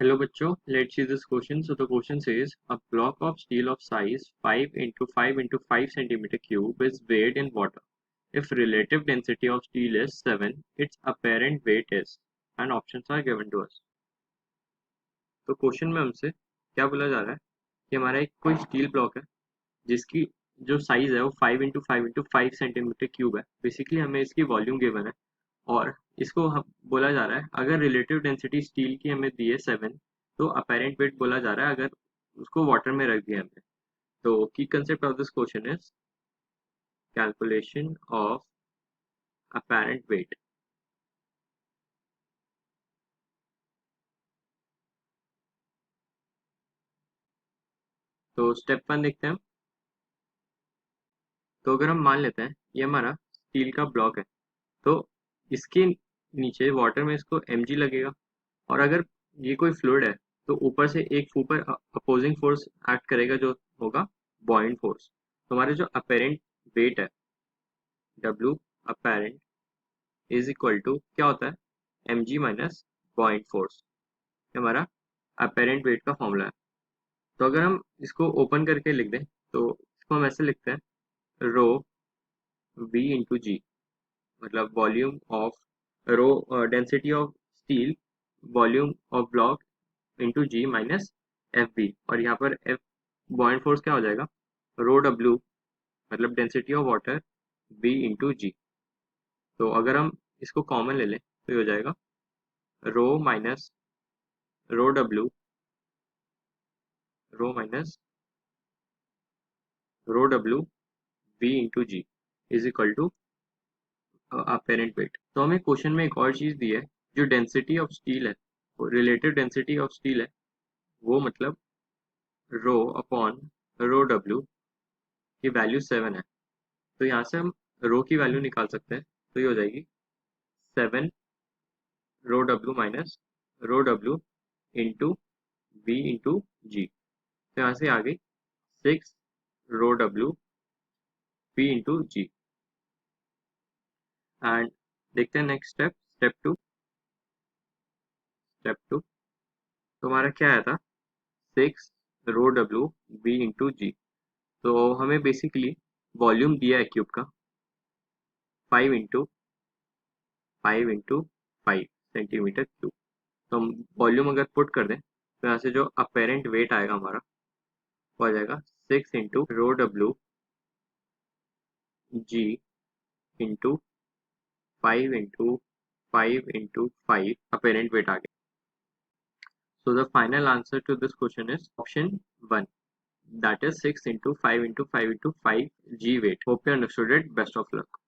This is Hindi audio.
Hello bachcho, let's see this question. So the question says a block of steel of size 5 into 5 into 5 centimeter cube is weighed in water. If relative density of steel is 7, its apparent weight is, and options are given to us. तो क्वेश्चन में हमसे क्या बोला जा रहा है कि हमारा एक कोई स्टील ब्लॉक है जिसकी जो साइज है वो 5 इंटू 5 इंटू 5 सेंटीमीटर क्यूब है. बेसिकली हमें इसकी वॉल्यूम गिवन है और इसको हम बोला जा रहा है अगर रिलेटिव डेंसिटी स्टील की हमें दी है 7, तो अपेरेंट वेट बोला जा रहा है अगर उसको वाटर में रख दिया हमने. तो की concept of this question is calculation of apparent weight. तो स्टेप 1 देखते हैं हम. तो अगर हम मान लेते हैं ये हमारा स्टील का ब्लॉक है, तो इसके नीचे वाटर में इसको mg लगेगा. और अगर ये कोई फ्लूइड है तो ऊपर से एक ऊपर अपोजिंग फोर्स एक्ट करेगा जो होगा बॉइंट फोर्स. तो हमारे जो अपेरेंट वेट है W apparent is equal to क्या होता है mg माइनस बॉइंट फोर्स. हमारा अपेरेंट वेट का फॉर्मूला है. तो अगर हम इसको ओपन करके लिख दें तो इसको हम ऐसे लिखते हैं रो v इंटू जी, मतलब volume of rho density of steel volume of block into g minus F B. और यहाँ पर एफ बॉइंट फोर्स क्या हो जाएगा रो डब्ल्यू, मतलब density of water v into g. तो अगर हम इसको कॉमन ले लें तो ये हो जाएगा rho minus rho W, rho minus rho W v into g is equal to apparent weight. तो हमें क्वेश्चन में एक और चीज़ दी है, जो डेंसिटी ऑफ स्टील है, रिलेटिव डेंसिटी ऑफ स्टील है, वो मतलब रो अपॉन रो डब्ल्यू की वैल्यू 7 है. तो यहाँ से हम रो की वैल्यू निकाल सकते हैं. तो ये हो जाएगी 7 rho W minus rho W into V into g. तो यहाँ से आ गई 6 rho W V into g. And देखते हैं नेक्स्ट स्टेप, स्टेप टू. तो हमारा क्या आया था 6 rho W V into g. तो हमें बेसिकली वॉल्यूम दिया है क्यूब का 5 सेंटीमीटर क्यूब. तो हम वॉल्यूम अगर पुट कर दें तो यहाँ से जो अपेरेंट वेट आएगा हमारा वो आ जाएगा 6 into rho W g into 5 into 5 apparent weight आ गया. So the final answer to this question is option 1, that is 6 into 5 into 5 into 5 g weight. Hope you understood it. Best of luck.